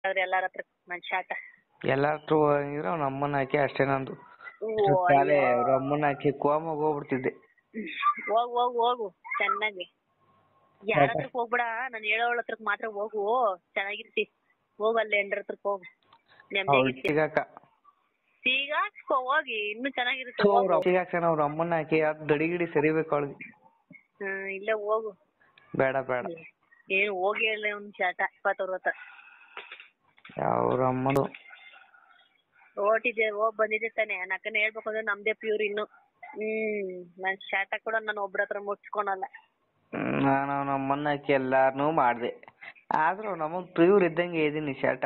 ಎಲ್ಲಾರ ಹತ್ರ ನನ್ ಶಾಟ ಎಲ್ಲಾರ ಹತ್ರ ಹೋಗಿದ್ರೆ ಅವ್ನ ಅಮ್ಮನ ಹಾಕಿ ಅಷ್ಟೇ ನಂದು ಅವ್ರ ಅಮ್ಮನ ಹಾಕಿ ಕೋಮಾಗ ಹೋಗ್ಬಿಡ್ತಿದ್ದೆ. ಹೋಗು ಚೆನ್ನಾಗಿ. ಯಾರ ಹತ್ರಕ್ ಹೋಗ್ಬೇಡ, ನಾನು ಹೇಳೋಳ ಹತ್ರಕ್ ಮಾತ್ರ ಹೋಗು, ಚೆನ್ನಾಗಿರ್ತಿ. ಹೋಗಲ್ಲ ಎಂಡ್ರ ಹತ್ರಕ್ ಹೋಗು, ಸಿಗಾಕ್ಸ್ಕೊ ಹೋಗಿ, ಇನ್ನು ಚೆನ್ನಾಗಿರುತ್ತೆ. ಅವ್ರ ಅಮ್ಮನ ಹಾಕಿ ದಡಿಗಿಡಿ ಸರಿಬೇಕು ಅವಳಿಗೆ. ಇಲ್ಲ ಹೋಗು. ಬೇಡ ಬೇಡ ಏನು ಹೋಗಿ ಹೇಳ ಒಂದ್ ಶಾಟ 20 ಅವ್ರ ಅಮ್ಮದು ಓಟಿದೆ ಹೋಗ್ ಬಂದಿದೆ ತಾನೆ. ನನ್ನ ಅಕ್ಕನ ಹೇಳ್ಬೇಕು ಅಂದ್ರೆ ನಮ್ದೇ ಪ್ಯೂರ್ ಇನ್ನು. ನನ್ ಶಾಟ ಕೂಡ ನಾನು ಒಬ್ರ ಹತ್ರ ಮುಚ್ಕೊಳಲ್ಲ. ನಾನು ಅವ್ನ ಅಮ್ಮನ ಹಾಕಿ ಎಲ್ಲಾರನು ಮಾಡ್ದೆ, ಆದ್ರೂ ನಮ್ಮ ಪ್ಯೂರ್ ಇದ್ದಂಗೆ ಇದೀನಿ ಶಾಟ.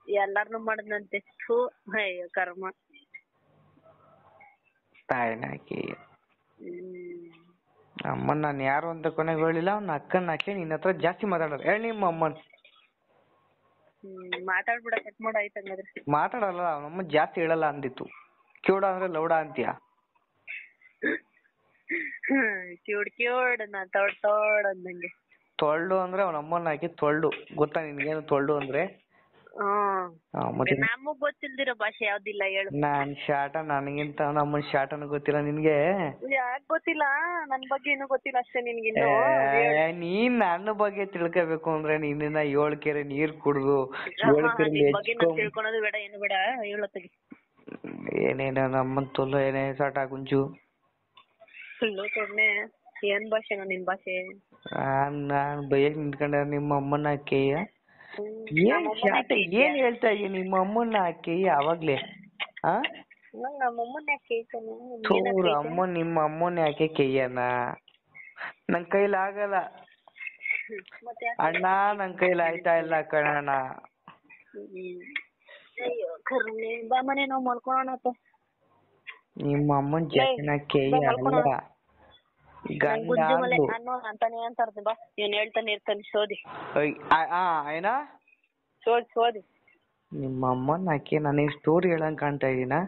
ಎಲ್ಲಾರ್ನು ಮಾಡದ್ನಂತೆ. ಅಯ್ಯೋ ಕರ್ಮ. ತಾಯಿನ ಹಾಕಿ ಅಮ್ಮನ್ ನಾನು ಯಾರು ಅಂತ ಕೊನೆಗೆ ಹೇಳಿಲ್ಲ. ಅವ್ನ ಅಕ್ಕನ ಹಾಕಿ ನಿನ್ನ ಹತ್ರ ಜಾಸ್ತಿ ಮಾತಾಡೋದು. ಹೇಳಿ ನಿಮ್ಮ ಅಮ್ಮನ್. ಮಾತಾಡ್ಬಿಡ, ಕಟ್ ಮಾಡ ಆಯ್ತು ಹಂಗಾದ್ರೆ. ಮಾತಾಡಲ್ಲ, ಅವನಮ್ಮ ಜಾಸ್ತಿ ಹೇಳಲ್ಲ ಅಂದಿತ್ತು. ಕಿವುಡ ಅಂದ್ರೆ ಲೌಡ ಅಂತೀಯ. ಕಿವುಡ್ ನಾ ತೊಡ್ ಅಂದಂಗೆ. ತೊಳ್ಳು ಅಂದ್ರೆ ಅವನ ಅಮ್ಮನ ಹಾಕಿ ತೊಳ್ಳು. ಗೊತ್ತಾ ನಿನ್ಗೇನು ತೊಳ್ಳು ಅಂದ್ರೆ? ನಮಗ್ ಗೊತ್ತಿಲ್ದಿರೋ ಭಾಷೆ ಯಾವ್ದಿಲ್ಲ ಹೇಳು. ನಾನ್ ಶಾಟ, ನನಗಿಂತ ನಮ್ಮ ಶಾಟನ ಗೊತ್ತಿಲ್ಲ ನಿನ್ಗೆ? ಯಾಕೆ ಗೊತ್ತಿಲ್ಲ? ನನ್ ಬಗ್ಗೆ ಏನು ಗೊತ್ತಿಲ್ಲ ಅಷ್ಟೇ ನಿನ್ಗೆ. ನೀನ್ ನನ್ನ ಬಗ್ಗೆ ತಿಳ್ಕೋಬೇಕು ಅಂದ್ರೆ ನಿನ್ನ 7 ಕೆರೆ ನೀರ್ ಕುಡ್ದು ತಿಳ್ಕೊಳೋದು ಬೇಡ, ಏನು ಬೇಡ, ಹೇಳತ್ತಗಿ. ಏನೇನ ನಮ್ಮನ್ ತೊಲ್ಲ ಏನೇ ಸಾಟ ಗುಂಜು ಏನ್ ಭಾಷೆ ನಿನ್ ಭಾಷೆ? ನಾನ್ ಬೈಯಕ್ ನಿಂತ್ಕೊಂಡ ನಿಮ್ಮ ಅಮ್ಮನ ಹಾಕೇಯ. ಏನ್ ಹೇಳ್ತಾ ಇದೀಯ? ನಿಮ್ಮ ಅಮ್ಮನ ಹಾಕಿ ಅವಾಗ್ಲೇ ನಿಮ್ಮ ಅಮ್ಮನ ಯಾಕೆ ಕೆಯ್ಯನ? ನನ್ ಕೈಲಿ ಆಗಲ್ಲ ಅಣ್ಣ, ನನ್ ಕೈಲಿ ಆಯ್ತಾ ಇಲ್ಲ ಕಣಣ್ಣ. ಮನೆ ನಾವ್ ಮಲ್ಕೊಳೋಣ. ನಿಮ್ಮ ಅಮ್ಮನ್ ಜೊತೆನ ಕೆಯ್ಯ ಅಲ್ಲ ಅಂತಾನೆ ಅಂತಾರ. ಬಾ ಏನ್ ಹೇಳ್ತಾನೆ ಇರ್ತಾನೆ ಸೋದಿ. ಏನ ಸೋದಿ ನಿಮ್ಮ ಅಮ್ಮನ ಹಾಕಿ ನನಗೆ ಸ್ಟೋರಿ ಹೇಳಂಗ್ ಕಾಣ್ತಾ ಇದೀನ?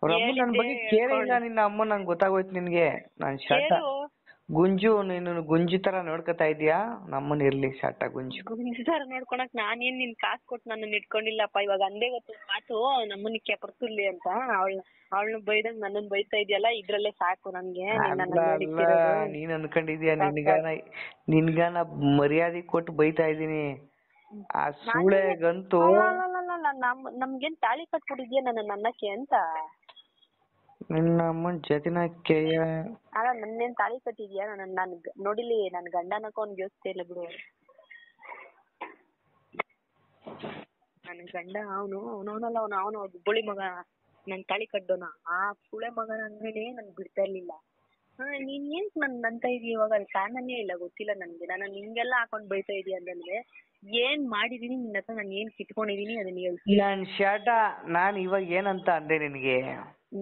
ಅವ್ರ ಅಮ್ಮ ನನ್ ಬಗ್ಗೆ ಕೇಳೇ ಇಲ್ಲ. ನಿನ್ನ ಅಮ್ಮ ನಂಗೆ ಗೊತ್ತಾಗೋಯ್ತು ನಿನ್ಗೆ. ನಾನ್ ಶಾಟ ಗುಂಜು, ನೀನು ಗುಂಜು ತರ ನೋಡ್ಕೊತಾ ಇದೀಯಾ ನಮ್ಮನ್. ಇರ್ಲಿ ಶಾಟ ಗುಂಜು ತರ ನೋಡ್ಕೊಳಕ್ ನಾನೇನ್ ನಿನ್ ಕಾಸು ಕೊಟ್ಟು ನನ್ನ ಇಟ್ಕೊಂಡಿಲ್ಲಪ್ಪ. ಇವಾಗ ಅಂದೇ ಗೊತ್ತು ಮಾತು ನಮ್ಮನ್ನ ಕೆಪರ್ತಿರ್ಲಿ ಅಂತ. ಅವಳನ್ನ ಬೈದಂಗ್ ನನ್ನನ್ ಬೈತಾ ಇದೆಯಲ್ಲ, ಇದ್ರಲ್ಲೇ ಸಾಕು ನನ್ಗೆ. ನೀನ್ ಅನ್ಕೊಂಡಿದ್ಯಾ ನಿನ್ಗಾನ ಮರ್ಯಾದೆ ಕೊಟ್ಟು ಬೈತಾ ಇದೀನಿ. ಆ ಸೂಳೆಗಂತೂ ನಮ್ಗೇನ್ ತಾಳಿ ಕಟ್ಬಿಟ್ಟಿದ್ಯಾ ನನ್ನ ಅನ್ನಕ್ಕೆ ಅಂತ? ನಿನ್ನ ಅಮ್ಮನ್ ಜೊತೆನ ಅಲ್ಲ, ನನ್ನೇನ್ ತಾಳಿ ಕಟ್ಟಿದ್ಯಾ? ನನ್ ನೋಡಿಲಿ, ನನ್ ಗಂಡ ಅನ್ನಕ ಅವ್ನಿಗೆ ಯೋಚಿಸ್ತಾ ಇಲ್ಲ ಬಿಡು. ನನ್ ಗಂಡ ಅವನು ಬುಳಿ ಮಗ, ನನ್ ತಾಳಿ ಕಟ್ಟೋನ. ಆ ಸುಳೆ ಮಗನ ಅಂದ್ರೇನೆ ನನ್ ಬಿಡ್ತಾ ಇರ್ಲಿಲ್ಲ. ನೀನ್ ಏನ್ ನಂತ ಇದೀಯ ಇವಾಗ? ಅಲ್ಲಿ ಕಾರಣನೇ ಇಲ್ಲ, ಗೊತ್ತಿಲ್ಲ ನನ್ಗೆ. ನಾನು ನಿಂಗೆಲ್ಲ ಹಾಕೊಂಡ್ ಬೈತಾ ಇದೀಯ ಅಂದ್ರೆ ಏನ್ ಮಾಡಿದೀನಿ ನಿನ್ನ ಹತ್ರ? ನಾನು ಏನ್ ಕಿತ್ಕೊಂಡಿದೀನಿ ಅದನ್ನ ಹೇಳು. ನನ್ ಶಾಟ, ನಾನ್ ಇವಾಗ ಏನಂತ ಅಂದೆ ನಿನ್ಗೆ?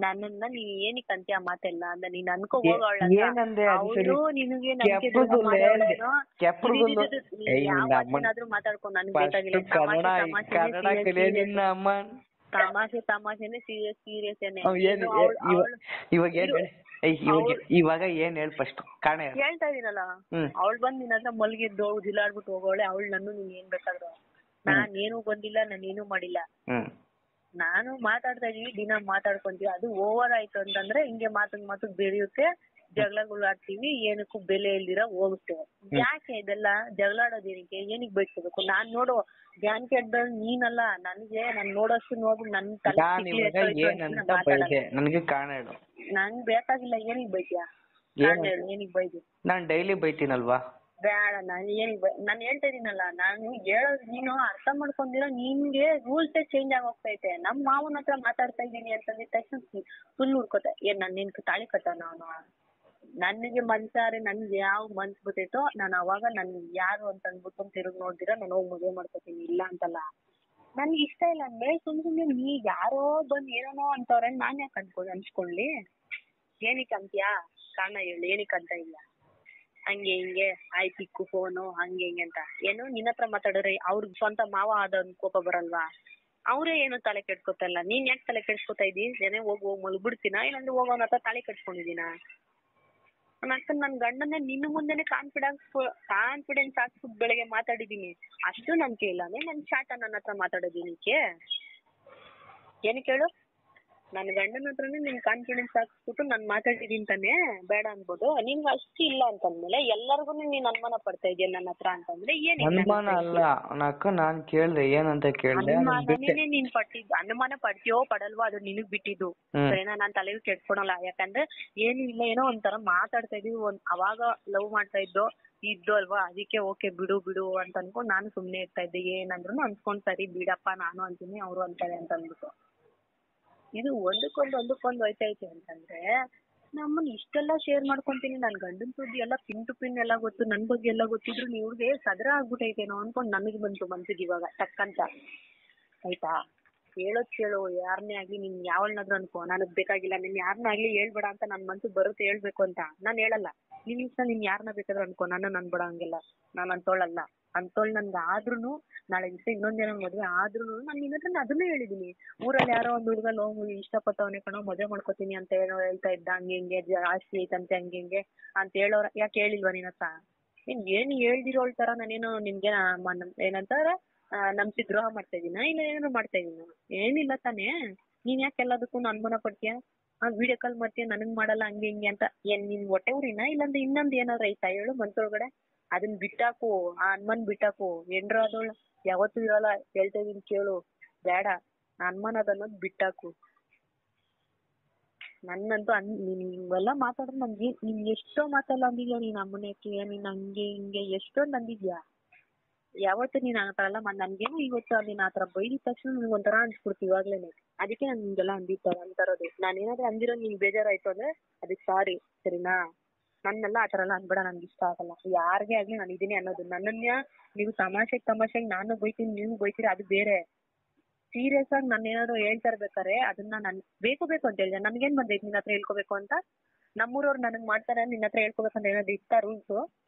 ನನ್ನನ್ನ ನೀನ್ ಏನಕ್ಕೆ ಅಂತ್ಯ ಮಾತೆಲ್ಲ ಅಂದ? ನೀನ್ ಅನ್ಕೋ ಹೋಗ. ಅವಳು ನಿನಗೆ ಯಾವತ್ತಾದ್ರೂ ಮಾತಾಡ್ಕೊಂಡು ನನ್ಗೆ ಬೇಕಾಗಿಲ್ಲ. ತಮಾಷೆನೆ ಸೀರಿಯಸ್ ಏನೇ. ಇವಾಗ ಏನ್ ಹೇಳ್ ಫಸ್ಟ್ ಕಾರಣ ಹೇಳ್ತಾ ಇದೀನಲ್ಲ. ಅವಳು ಬಂದ್ ನಿನ್ನ ಹತ್ರ ಮಲ್ಗಿದ್ದು ಜಿಲಾಡ್ಬಿಟ್ಟು ಹೋಗೋಳೆ. ಅವಳು ನಾನು ನೀನ್ ಏನ್ ಬೇಕಾದ್ರು. ನಾನ್ ಏನು ಬಂದಿಲ್ಲ, ನಾನು ಏನು ಮಾಡಿಲ್ಲ. ನಾನು ಮಾತಾಡ್ತಾ ಇದೀವಿ, ದಿನ ಮಾತಾಡ್ಕೊಂತೀವಿ. ಅದು ಓವರ್ ಆಯ್ತು ಅಂತಂದ್ರೆ ಹಿಂಗೆ ಮಾತು ಬೆಳೆಯುತ್ತೆ, ಜಗಳಗಳು ಆಡ್ತೀವಿ, ಏನಕ್ಕೂ ಬೆಲೆ ಇಲ್ದಿರ ಹೋಗುತ್ತೆ. ಯಾಕೆ ಇದೆಲ್ಲ ಜಗಳಾಡೋದೇನಕ್ಕೆ? ಏನಿಗೆ ಬೈಸ್ಕೋಬೇಕು? ನಾನ್ ನೋಡು ಜಾನ್ಕಿ ಅಡ್ಡ ನೀನಲ್ಲ, ನನ್ಗೆ ನಾನ್ ನೋಡೋಷ್ಟು ನೋಡಿ ನನ್ ತಲೆ ನನಗೆ ಕಾರಣ ಹೇಳು. ನಂಗ್ ಬೇಕಾಗಿಲ್ಲ. ಏನಿಗೆ ಬೈತೀಯ? ಕಾರಣ ಹೇಳು, ಏನಿಗೆ ಬೈದಿ? ನಾನ್ ಡೈಲಿ ಬೈತೀನಲ್ವಾ? ಬೇಡ, ನಾನು ಹೇಳ್ತಾ ಇದೀನಲ್ಲ. ನಾನು ಹೇಳೋದು ನೀನು ಅರ್ಥ ಮಾಡ್ಕೊಂಡಿರೋ. ನಿನ್ಗೆ ರೂಲ್ಸೇ ಚೇಂಜ್ ಆಗೋಗ್ತೈತೆ. ನಮ್ ಮಾವನ ಹತ್ರ ಮಾತಾಡ್ತಾ ಇದೀನಿ ಅಂತಂದಿದ ತಕ್ಷಣ ಫುಲ್ ಹುಡ್ಕೋತೆ. ಏನ್ ನನ್ನ ತಾಳಿ ಕಟ್ಟೋನ ಅವನು? ನನಗೆ ಮನ್ಸಾರೆ ನನ್ಗೆ ಯಾವ ಮನ್ಸ್ ಬರ್ತೈತೋ ನಾನು ಅವಾಗ ನನ್ ಯಾರು ಅಂತ ಅಂದ್ಬಿಟ್ಟು ತಿರುಗಿ ನೋಡ್ದಿರ ನಾನು ಹೋಗಿ ಮದುವೆ ಮಾಡ್ಕೊತೀನಿ. ಇಲ್ಲ ಅಂತಲ್ಲ, ನನ್ಗೆ ಇಷ್ಟ ಇಲ್ಲ ಅಂದ್ರೆ ಸುಮ್ನೆ ನೀ ಯಾರೋ ಬಂದ್ ಏನೋ ಅಂತವ್ರೆ ನಾನ್ ಯಾಕೆ ಅನ್ಸ್ಕೊಳ್ಳಿ? ಏನಕ್ಕೆ ಅಂತ್ಯಾ? ಕಾರಣ ಹೇಳಿ, ಏನಕ್ಕೆ ಅಂತ ಇಲ್ಲ. ಹಂಗೆ ಹಿಂಗೆ ಆಯ್ತು ಇಕ್ಕು ಫೋನು ಹಂಗೆ ಹಿಂಗೆ ಅಂತ ಏನು ನಿನ್ನ ಹತ್ರ ಮಾತಾಡಿದ್ರೆ ಅವ್ರಿಗೆ ಸ್ವಂತ ಮಾವ ಆದವ್ನ ಕೋಪ ಬರಲ್ವಾ? ಅವರೇ ಏನು ತಲೆ ಕೆಡ್ಸ್ಕೊತಲ್ಲ. ನೀನ್ ಯಾಕೆ ತಲೆ ಕೆಡ್ಸ್ಕೊತಾ ಇದೀನಿ? ಜನ ಹೋಗಿ ಮಲ್ಬಿಡ್ತೀನ? ಇಲ್ಲಾಂದ್ರೆ ಹೋಗೋನ ಹತ್ರ ತಲೆ ಕೆಡ್ಸ್ಕೊಂಡಿದೀನ? ನನ್ ಗಂಡನ್ನೇ ನಿನ್ನ ಮುಂದೆನೆ ಕಾನ್ಫಿಡೆನ್ಸ್ ಆಗ್ಬಿಟ್ಟು ಬೆಳಗ್ಗೆ ಮಾತಾಡಿದೀನಿ. ಅಷ್ಟು ನಂಬಿಕೆ ಇಲ್ಲ ಅಂದ್ರೆ ನನ್ ಚಾಟ ನನ್ನ ಹತ್ರ ಮಾತಾಡೋದಿನಕ್ಕೆ ಏನಕ್ಕೆ ಹೇಳು? ನನ್ ಗಂಡನ ಹತ್ರನೇ ನಿನ್ ಕಾನ್ಫಿಡೆನ್ಸ್ ಹಾಕ್ಸ್ಬಿಟ್ಟು ನಾನ್ ಮಾತಾಡಿದೀನಿ ತಾನೇ, ಬೇಡ ಅನ್ಬೋದು. ನಿನ್ಗೆ ಅಷ್ಟು ಇಲ್ಲ ಅಂತಂದ್ಮೇಲೆ ಎಲ್ಲರಿಗೂ ನೀನ್ ಅನುಮಾನ ಪಡ್ತಾ ಇದೀಯ ನನ್ನ ಹತ್ರ ಅಂತಂದ್ರೆ ಅನುಮಾನ ಅಲ್ಲ ಅಕ್ಕ, ನಾನ್ ಕೇಳ್ದೆ ಏನಂತ ಕೇಳ್ದೆ. ನೀನ್ ಪಟ್ಟಿದ್ದು ಅನುಮಾನ ಪಡ್ತೀಯೋ ಪಡಲ್ವೋ ಅದು ನಿನಗ್ ಬಿಟ್ಟಿದ್ದು ಸರಿನಾ? ನಾನ್ ತಲೆಗೆ ಕೆಡ್ಸ್ಕೊಳಲ್ಲ. ಯಾಕಂದ್ರೆ ಏನು ಇಲ್ಲ, ಏನೋ ಒಂಥರ ಮಾತಾಡ್ತಾ ಇದೀವಿ, ಅವಾಗ ಲವ್ ಮಾಡ್ತಾ ಇದ್ದು ಅಲ್ವಾ, ಅದಕ್ಕೆ ಓಕೆ ಬಿಡು ಅಂತ ಅನ್ಕೊಂಡು ನಾನು ಸುಮ್ನೆ ಇರ್ತಾ ಇದ್ದೆ. ಏನಂದ್ರು ಅನ್ಕೊಂಡ್ ಸರಿ ಬಿಡಪ್ಪ ನಾನು ಅಂತೀನಿ ಅವ್ರು ಅಂತಾರೆ ಅಂತ ಅಂದ್ಬಿಟ್ಟು. ಇದು ಒಂದಕ್ಕೊಂದು ಹೋಯ್ತೈತೆ ಅಂತಂದ್ರೆ ನಮ್ಮನ್ನ ಇಷ್ಟೆಲ್ಲ ಶೇರ್ ಮಾಡ್ಕೊಂತೀನಿ. ನನ್ ಗಂಡನ್ ಸುದ್ದಿ ಎಲ್ಲ ಪಿನ್ ಟು ಪಿನ್ ಎಲ್ಲ ಗೊತ್ತು, ನನ್ ಬಗ್ಗೆ ಎಲ್ಲ ಗೊತ್ತಿದ್ರು ಇವ್ರಿಗೆ ಸದರ ಆಗ್ಬಿಟ್ಟೈತೇನೋ ಅನ್ಕೊಂಡ್ ನನಗ್ ಬಂತು ಮನ್ಸಿಗೆ ಇವಾಗ ಟಕ್ಕಂತ. ಆಯ್ತಾ? ಹೇಳೋದ್ ಕೇಳು, ಯಾರನ್ನೇ ಆಗ್ಲಿ, ನೀನ್ ಯಾವಳನ್ನಾದ್ರೂ ಅನ್ಕೋ, ನನಗ್ ಬೇಕಾಗಿಲ್ಲ, ನೀನ್ ಯಾರನ್ನ ಆಗ್ಲಿ ಹೇಳ್ಬೇಡ ಅಂತ ನನ್ ಮನ್ಸಿಗೆ ಬರುತ್ತೆ ಹೇಳ್ಬೇಕು ಅಂತ. ನಾನ್ ಹೇಳಲ್ಲ. ನಿನ್ ಇಷ್ಟ, ನೀನ್ ಯಾರನ್ನ ಬೇಕಾದ್ರೂ ಅನ್ಕೋ, ನನ್ನ ನನ್ಬೇಡ ಹಂಗೆಲ್ಲ. ನಾನ್ ಅಂತೋಳಲ್ಲ. ಅಂತೋಳ್ ನನ್ಗೆ ಆದ್ರೂನು ನಾಳೆ ದಿವಸ ಇನ್ನೊಂದೇನೋ ಮದ್ವೆ ಆದ್ರೂನು ನಾನು ನಿನ್ನ ಹತ್ರ ಅದನ್ನೇ ಹೇಳಿದೀನಿ. ಊರಲ್ಲಿ ಯಾರೋ ಒಂದ್ ಹುಡುಗ ಇಷ್ಟಪಟ್ಟವನೇ ಕಣೋ, ಮದ್ವೆ ಮಾಡ್ಕೋತೀನಿ ಅಂತ ಏನೋ ಹೇಳ್ತಾ ಇದ್ದ, ಹಂಗೆ ಹಿಂಗೆ ಆಸ್ತಿ ಐತಂತೆ ಹಂಗೆ ಹಿಂಗೆ ಅಂತ ಹೇಳೋರ. ಯಾಕೆ ಹೇಳಿಲ್ವಾ ನಿನ್ನ ಹತ್ರ? ನೀನ್ ಏನು ಹೇಳ್ದಿರೋಳ್ ತರ ನಾನೇನೋ ನಿನ್ಗೆ ಏನಂತಾರೆ ನಂಬಿಸಿ ದ್ರೋಹ ಮಾಡ್ತಾ ಇದೀನ, ಇಲ್ಲ ಏನಾದ್ರು ಮಾಡ್ತಾ ಇದೀನ? ಏನಿಲ್ಲ ತಾನೇ. ನೀನ್ ಯಾಕೆ ಎಲ್ಲದಕ್ಕೂ ಅನುಮಾನ ಪಡ್ತೀಯ? ವಿಡಿಯೋ ಕಾಲ್ ಮಾಡ್ತೀಯ, ನನಗ್ ಮಾಡಲ್ಲ ಹಂಗೆ ಹಿಂಗೆ ಅಂತ. ಏನ್ ನಿನ್ ಹೊಟ್ಟೆ ಊರಿನ ಇಲ್ಲಾಂದ್ರೆ ಇನ್ನೊಂದ್ ಏನಾದ್ರು ಐತಾ ಹೇಳು ಮನ್ಸೊಳಗಡೆ? ಅದನ್ ಬಿಟ್ಟಾಕು, ಆ ಅನುಮಾನ ಬಿಟ್ಟಾಕು. ಹೆಂಡ್ರು ಆದವಳು ಯಾವತ್ತೂ ಇರಲ್ಲ, ಹೇಳ್ತಾ ಇದೀನಿ ಕೇಳು. ಬೇಡ, ಅನುಮಾನ ಅನ್ನೋದು ಬಿಟ್ಟಾಕು. ನನ್ನಂತೂ ನೀವೆಲ್ಲ ಮಾತಾಡ್ರೆ ನನ್ಗೆ ನಿನ್ ಎಷ್ಟೋ ಮಾತಲ್ಲ ಅಂದಿದ್ಯಾ. ನೀನ್ ಅಮ್ಮನಕ್ಕೆ ನೀನ್ ಹಂಗೆ ಹಿಂಗೆ ಎಷ್ಟೊಂದ್ ಅಂದಿದ್ಯಾ. ಯಾವತ್ತು ನೀನ್ ಆತರ ಎಲ್ಲ ನನ್ಗೇನು ಇವತ್ತು ನೀನ್ ಆತರ ಬೈದಿದ ತಕ್ಷಣ ನಿನ್ಗೆ ಒಂಥರ ಅನ್ಸ್ಬಿಡ್ತು ಇವಾಗ್ಲೇನೆ. ಅದಕ್ಕೆ ನಾನು ನಿಮ್ಗೆಲ್ಲ ಅಂದಿರೋದು. ನಾನೇನಾದ್ರೂ ಅಂದಿರೋ ನಿನ್ ಬೇಜಾರಾಯ್ತು ಅಂದ್ರೆ ಅದಕ್ಕೆ ಸಾರಿ, ಸರಿನಾ? ನನ್ನೆಲ್ಲ ಆತರ ಎಲ್ಲ ಅನ್ಬೇಡ, ನನ್ಗೆ ಇಷ್ಟ ಆಗಲ್ಲ. ಯಾರಿಗೇ ಆಗ್ಲಿ ನಾನು ಇದೀನಿ ಅನ್ನೋದು. ನನ್ನನ್ನ ನೀವು ತಮಾಷೆಗೆ ನಾನು ಬೈತೀನಿ, ನೀವು ಬೈತೀರಿ, ಅದು ಬೇರೆ. ಸೀರಿಯಸ್ ಆಗಿ ನಾನು ಏನಾದ್ರು ಹೇಳ್ತಾ ಇರ್ಬೇಕಾರೆ ಅದನ್ನ ನಾನು ಬೇಕು ಅಂತ ಹೇಳಿದೆ. ನನ್ಗೇನ್ ಬಂದೈತಿ ನಿನ್ನ ಹತ್ರ ಹೇಳ್ಕೋಬೇಕು ಅಂತ? ನಮ್ಮೂರವ್ರು ನನಗ್ ಮಾಡ್ತಾರೆ, ನಿನ್ನ ಹತ್ರ ಹೇಳ್ಕೋಬೇಕಂತ ಏನಾದ್ರು ಇಷ್ಟ ರೂಲ್ಸು?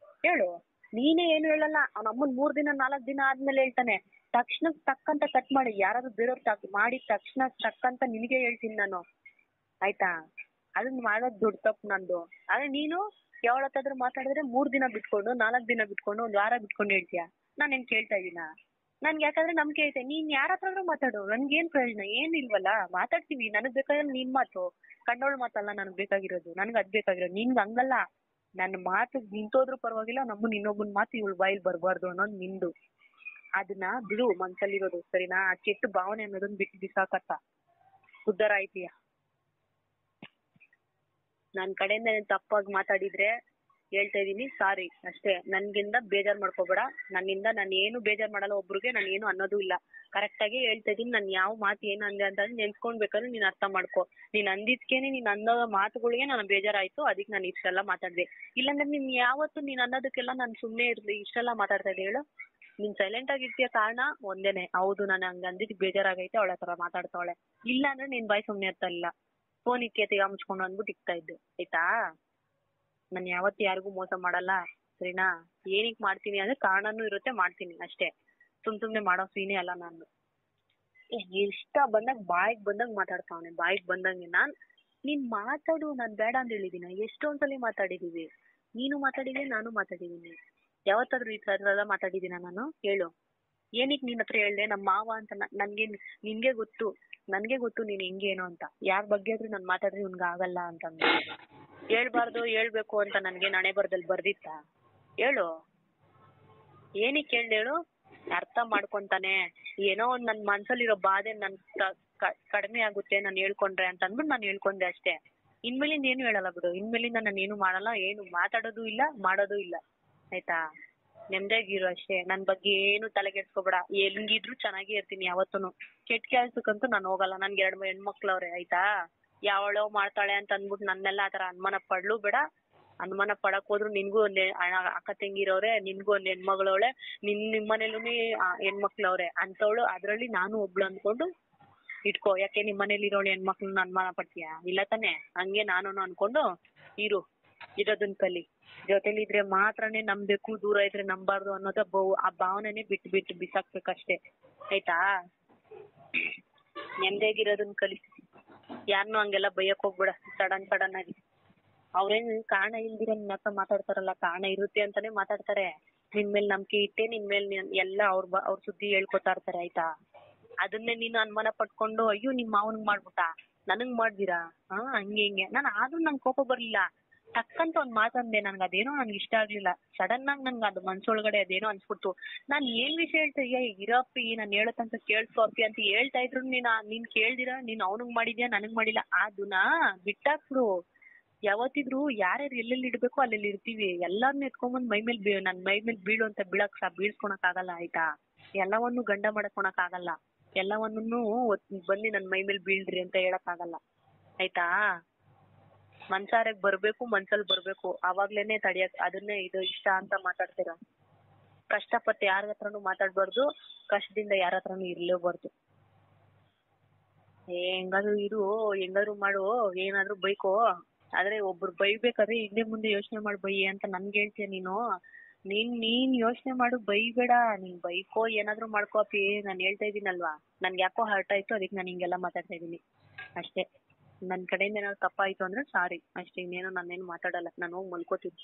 ಹೇಳು. ನೀನೇ ಏನು ಹೇಳಲ್ಲ. ಅವ್ನ ಅಮ್ಮನ್ 3 ದಿನ 4 ದಿನ ಆದ್ಮೇಲೆ ಹೇಳ್ತಾನೆ. ತಕ್ಷಣ ತಕ್ಕಂತ ಕಟ್ ಮಾಡಿ, ಯಾರಾದ್ರೂ ಬೇರೆಯವ್ರು ಮಾಡಿದ ತಕ್ಷಣ ತಕ್ಕಂತ ನಿನಗೆ ಹೇಳ್ತೀನಿ ನಾನು. ಆಯ್ತಾ? ಅದನ್ನ ಮಾಡೋದ್ ದೊಡ್ಡ ತಪ್ಪು ನಂದು. ಆದ್ರೆ ನೀನು ಯಾವಳತ್ತಾದ್ರೂ ಮಾತಾಡಿದ್ರೆ 3 ದಿನ ಬಿಟ್ಕೊಂಡು 4 ದಿನ ಬಿಟ್ಕೊಂಡು 1 ವಾರ ಬಿಟ್ಕೊಂಡು ಹೇಳ್ತೀಯ. ನಾನೇನ್ ಕೇಳ್ತಾ ಇದೀನ? ನನ್ಗೆ ಯಾಕಂದ್ರೆ ನಂಬಿಕೆ ಐತೆ. ನೀನ್ ಯಾರ ಹತ್ರ ಮಾತಾಡು, ನನ್ಗೇನ್ ಪ್ರಯೋಜನ? ಏನಿಲ್ವಲ್ಲ, ಮಾತಾಡ್ತೀವಿ. ನನಗ್ ಬೇಕಾದ್ರೆ ನಿನ್ ಮಾತು, ಕಂಡೋಳ್ ಮಾತಲ್ಲ ನನಗ್ ಬೇಕಾಗಿರೋದು. ನನ್ಗ್ ಅದ್ ಬೇಕಾಗಿರೋದು. ನಿನ್ಗ್ ಹಂಗಲ್ಲ. ನನ್ನ ಮಾತು ನಿಂತೋದ್ರು ಪರವಾಗಿಲ್ಲ, ನಮ್ಮನ್ ಇನ್ನೊಬ್ಬನ್ ಮಾತು ಇವಳು ಬಾಯಿಲ್ ಬರ್ಬಾರ್ದು ಅನ್ನೋದು ನಿಂದು. ಅದನ್ನ ಬಿಡು ಮನ್ಸಲ್ಲಿರೋದು, ಸರಿನಾ? ಆ ಕೆಟ್ಟ ಭಾವನೆ ಅನ್ನೋದನ್ನ ಬಿಟ್ಟು ಬಿಸಾಕತ್ತ. ಉದ್ಧಾರ ಆಯ್ತೀಯ. ನನ್ ಕಡೆಯಿಂದ ತಪ್ಪಾಗಿ ಮಾತಾಡಿದ್ರೆ ಹೇಳ್ತಾ ಇದೀನಿ, ಸಾರಿ ಅಷ್ಟೇ. ನನ್ಗಿಂದ ಬೇಜಾರ್ ಮಾಡ್ಕೋಬೇಡ. ನನ್ನಿಂದ ನಾನು ಏನು ಬೇಜಾರ್ ಮಾಡಲ್ಲ, ಒಬ್ರಿಗೆ ನಾನು ಏನು ಅನ್ನೋದು ಇಲ್ಲ. ಕರೆಕ್ಟ್ ಆಗಿ ಹೇಳ್ತಾ ಇದೀನಿ. ನಾನು ಯಾವ ಮಾತು ಏನು ಅಂದೆ ಅಂತ ನೆನ್ಸ್ಕೊಂಡ್ಬೇಕಾದ್ರೆ ನೀನ್ ಅರ್ಥ ಮಾಡ್ಕೊ. ನೀನ್ ಅಂದಿದ್ಕೇನೆ, ನೀನ್ ಅನ್ನೋ ಮಾತುಗಳಿಗೆ ನಾನು ಬೇಜಾರಾಯ್ತು, ಅದಕ್ಕೆ ನಾನು ಇಷ್ಟೆಲ್ಲ ಮಾತಾಡ್ದೆ. ಇಲ್ಲಾಂದ್ರೆ ನೀನ್ ಯಾವತ್ತು ನೀನ್ ಅನ್ನೋದಕ್ಕೆಲ್ಲ ನಾನು ಸುಮ್ನೆ ಇರ್ಲಿ ಇಷ್ಟೆಲ್ಲ ಮಾತಾಡ್ತಾ ಇದ್ದೆ ಹೇಳು? ನೀನ್ ಸೈಲೆಂಟ್ ಆಗಿರ್ತೀಯ ಕಾರಣ ಒಂದೇನೆ. ಹೌದು, ನಾನು ಹಂಗ ಅಂದಿದ್ ಬೇಜಾರಾಗೈತೆ, ಅವಳ ಹತ್ರ ಮಾತಾಡ್ತಾವಳೆ. ಇಲ್ಲ ಅಂದ್ರೆ ನೀನ್ ಬಾಯ್ ಸುಮ್ನೆ ಇರ್ತಾ ಇಲ್ಲ. ಫೋನ್ ಇಕ್ಕೇತಿಗ ಮುಚ್ಕೊಂಡು ಅಂದ್ಬಿಟ್ಟು ಇಕ್ತಾ ಇದ್ದು. ಆಯ್ತಾ? ನಾನು ಯಾವತ್ತು ಯಾರಿಗೂ ಮೋಸ ಮಾಡಲ್ಲ, ಸರಿನಾ? ಏನಕ್ ಮಾಡ್ತೀನಿ ಅಂದ್ರೆ ಕಾರಣನೂ ಇರುತ್ತೆ, ಮಾಡ್ತೀನಿ ಅಷ್ಟೇ. ಸುಮ್ನೆ ಮಾಡೋ ಸೀನೇ ಅಲ್ಲ ನಾನು. ಇಷ್ಟ ಬಂದಾಗ ಬಾಯಿಗೆ ಬಂದಂಗ್ ಮಾತಾಡ್ತಾವನೆ, ಬಾಯಿಗೆ ಬಂದಂಗೆ. ನೀನ್ ಮಾತಾಡು, ನಾನ್ ಬೇಡ ಅಂತ ಹೇಳಿದೀನ? ಎಷ್ಟೊಂದ್ಸಲಿ ಮಾತಾಡಿದೀವಿ. ನೀನು ಮಾತಾಡಿದೀನಿ, ನಾನು ಮಾತಾಡಿದೀನಿ. ಯಾವತ್ತಾದ್ರೂ ಈ ತರ ಎಲ್ಲ ಮಾತಾಡಿದೀನ ನಾನು? ಹೇಳು. ಏನಕ್ ನಿನ್ ಹತ್ರ ಹೇಳ್ದೆ ನಮ್ಮ ಮಾವ ಅಂತ? ನಿನ್ಗೆ ಗೊತ್ತು, ನನ್ಗೆ ಗೊತ್ತು ನೀನ್ ಹೆಂಗೇನು ಅಂತ. ಯಾರ ಬಗ್ಗೆ ಆದ್ರೂ ನಾನ್ ಮಾತಾಡ್ರಿ ಇವ್ನ್ಗ ಆಗಲ್ಲ ಅಂತಂದ್ರೆ ಹೇಳ್ಬಾರ್ದು, ಹೇಳ್ಬೇಕು ಅಂತ ನನ್ಗೆ ಹಣೆ ಬರದಲ್ಲಿ ಬರ್ದಿತ್ತ? ಹೇಳು. ಏನಕ್ಕೆ ಹೇಳು? ಅರ್ಥ ಮಾಡ್ಕೊಂತಾನೆ. ಏನೋ ಒಂದ್ ನನ್ ಮನ್ಸಲ್ಲಿರೋ ಬಾಧೆ ನನ್ ಕಡಿಮೆ ಆಗುತ್ತೆ ನಾನು ಹೇಳ್ಕೊಂಡ್ರೆ ಅಂತ ಅಂದ್ಬಿಟ್ಟು ನಾನು ಹೇಳ್ಕೊಂಡೆ ಅಷ್ಟೇ. ಇನ್ಮೇಲಿಂದ ಏನು ಹೇಳಲ್ಲ ಬಿಡು. ಇನ್ಮೇಲಿಂದ ನಾನು ಏನು ಮಾಡಲ್ಲ, ಏನು ಮಾತಾಡೋದು ಇಲ್ಲ, ಮಾಡೋದು ಇಲ್ಲ. ಆಯ್ತಾ? ನೆಮ್ಮದಿಯಾಗಿರು ಅಷ್ಟೇ. ನನ್ ಬಗ್ಗೆ ಏನು ತಲೆಗೆಡ್ಸ್ಕೊಬೇಡ. ಹೆಂಗಿದ್ರು ಚೆನ್ನಾಗೇ ಇರ್ತೀನಿ ಯಾವತ್ತೂನು. ಕೆಟ್ಟ ಕೆಲ್ಸಕ್ಕಂತೂ ನಾನು ಹೋಗಲ್ಲ. ನನ್ಗೆ 2 ಹೆಣ್ಮಕ್ಳವ್ರೆ. ಆಯ್ತಾ? ಯಾವಳೋ ಮಾಡ್ತಾಳೆ ಅಂತ ಅಂದ್ಬಿಟ್ಟು ನನ್ನೆಲ್ಲ ಆತರ ಅನುಮಾನ ಪಡ್ಲು ಬೇಡ. ಅನುಮಾನ ಪಡಕ್ ಹೋದ್ರು ನಿನ್ಗೂ ಒಂದ್ ಅಕ್ಕ ತಂಗಿರವ್ರೆ, ನಿನ್ಗೂ ಒಂದ್ ಹೆಣ್ಮಗಳವಳೆ, ನಿಮ್ಮನೇಲೂ ಹೆಣ್ಮಕ್ಳವ್ರೆ ಅಂತವಳು. ಅದ್ರಲ್ಲಿ ನಾನು ಒಬ್ಳು ಅನ್ಕೊಂಡು ಇಟ್ಕೋ. ಯಾಕೆ ನಿಮ್ಮನೇಲಿ ಇರೋಳು ಹೆಣ್ಮಕ್ಳನ್ನ ಅನುಮಾನ ಪಡ್ತೀಯ? ಇಲ್ಲ ತಾನೆ? ಹಂಗೆ ನಾನು ಅನ್ಕೊಂಡು ಇರೋದನ್ ಕಲಿ. ಜೊತೆಲಿದ್ರೆ ಮಾತ್ರನೇ ನಂಬೇಕು, ದೂರ ಇದ್ರೆ ನಂಬಾರ್ದು ಅನ್ನೋದ ಆ ಭಾವನೆನೇ ಬಿಟ್ಟು ಬಿಸಾಕ್ಬೇಕಷ್ಟೇ. ಆಯ್ತಾ? ನೆಮ್ಮದಿಯಾಗಿರೋದನ್ ಕಲಿ. ಯಾರನ್ನೂ ಹಂಗೆಲ್ಲ ಬೈಯಕ್ ಹೋಗ್ಬೇಡ ಸಡನ್ ಆಗಿ. ಅವ್ರೇನ್ ಕಾರಣ ಇಲ್ದಿರ ನಿನ್ ಹತ್ರ ಮಾತಾಡ್ತಾರಲ್ಲ, ಕಾರಣ ಇರುತ್ತೆ ಅಂತಾನೆ ಮಾತಾಡ್ತಾರೆ. ನಿನ್ ಮೇಲ್ ನಂಬಿಕೆ ಇಟ್ಟೆ ನಿನ್ ಮೇಲ್ ಎಲ್ಲ ಅವ್ರ ಸುದ್ದಿ ಹೇಳ್ಕೊತಾ ಇರ್ತಾರೆ ಆಯ್ತಾ. ಅದನ್ನೇ ನೀನು ಅನುಮಾನ ಪಟ್ಕೊಂಡು ಅಯ್ಯೋ ನಿಮ್ ಮಾವನ್ಗ್ ಮಾಡ್ಬಿಟ್ಟ ನನಗ್ ಮಾಡ್ದಿರಾ ಹಂಗೆ ಹಿಂಗೆ. ನಾನು ಆದ್ರೂ ನಂಗೆ ಕೋಪ ಬರ್ಲಿಲ್ಲ. ಟಕ್ಕಂತ ಒಂದ್ ಮಾತಂದೆ, ನನ್ಗೆ ಅದೇನೋ ನನ್ಗೆ ಇಷ್ಟ ಆಗ್ಲಿಲ್ಲ. ಸಡನ್ ಆಗಿ ನನ್ಗೆ ಅದು ಮನ್ಸೊಳಗಡೆ ಅದೇನೋ ಅನ್ಸ್ಬಿಡ್ತು. ನಾನ್ ಏನ್ ವಿಷಯ ಹೇಳ್ತೀಯ ಇರಪ್ಪಿ, ನಾನ್ ಹೇಳತ್ತಂತ ಕೇಳಿಸ್ಕೊ ಅಪ್ಪಿ ಅಂತ ಹೇಳ್ತಾ ಇದ್ರು ನೀನ್ ಕೇಳ್ದಿರಾ ನೀನ್ ಅವ್ನಿಗ್ ಮಾಡಿದ್ಯಾ ನನಗ್ ಮಾಡಿಲ್ಲ. ಅದನ್ನ ಬಿಟ್ಟಾಕ್ಬಿಡು. ಯಾವತ್ತಿದ್ರು ಯಾರ್ಯಾರು ಎಲ್ಲೆಲ್ಲಿ ಇಡ್ಬೇಕು ಅಲ್ಲೆಲ್ಲಿ ಇರ್ತೀವಿ. ಎಲ್ಲಾರ್ನು ಎತ್ಕೊಂಡ್ಬಂದ್ ನನ್ ಮೈ ಮೇಲ್ ಬೀಳು ಅಂತ ಬೀಳ್ಸ್ಕೊಳಕ್ ಆಗಲ್ಲ ಆಯ್ತಾ. ಎಲ್ಲವನ್ನು ಗಂಡ ಮಾಡಕೊಳಕ್ ಆಗಲ್ಲ. ಎಲ್ಲವನ್ನೂ ಬಂದು ನನ್ ಮೈ ಮೇಲ್ ಬೀಳ್ರಿ ಅಂತ ಹೇಳಕ್ ಆಗಲ್ಲ ಆಯ್ತಾ. ಮನ್ಸಾರೆಗ್ ಬರ್ಬೇಕು, ಮನ್ಸಲ್ಲಿ ಬರ್ಬೇಕು, ಅವಾಗ್ಲೇನೆ ತಡಿಯಕ್. ಅದನ್ನೇ ಇದು ಇಷ್ಟ ಅಂತ ಮಾತಾಡ್ತೀರ. ಕಷ್ಟಪಟ್ಟು ಯಾರ ಹತ್ರನು ಮಾತಾಡ್ಬಾರ್ದು, ಕಷ್ಟದಿಂದ ಯಾರ ಹತ್ರನು ಇರ್ಲೇಬಾರ್ದು. ಹೆಂಗಾದ್ರು ಇರು, ಹೆಂಗಾದ್ರು ಮಾಡು, ಏನಾದ್ರು ಬೈಕೋ. ಆದ್ರೆ ಒಬ್ರು ಬೈಬೇಕಾದ್ರೆ ಹಿಂದೆ ಮುಂದೆ ಯೋಚನೆ ಮಾಡ್ ಬೈ ಅಂತ ನನ್ಗೆ ಹೇಳ್ತೀಯ ನೀನು. ನೀನ್ ಯೋಚನೆ ಮಾಡು, ಬೈಬೇಡ. ನೀನ್ ಬೈಕೋ ಏನಾದ್ರು ಮಾಡ್ಕೋ ಅಪ್ಪಿ, ನಾನ್ ಹೇಳ್ತಾ ಇದೀನಲ್ವಾ. ನನ್ಗೆ ಯಾಕೋ ಹರ್ಟ್ ಆಯ್ತು, ಅದಕ್ಕೆ ನಾನು ಹಿಂಗೆಲ್ಲ ಮಾತಾಡ್ತಾ ಇದೀನಿ ಅಷ್ಟೇ. ನನ್ ಕಡೆಯಿಂದ ಏನಾದ್ರು ತಪ್ಪಾಯ್ತು ಅಂದ್ರೆ ಸಾರಿ ಅಷ್ಟೇ. ಇನ್ನೇನು ನಾನೇನು ಮಾತಾಡಲ್ಲ, ನಾನು ಹೋಗಿ ಮಲ್ಕೋತೀನಿ.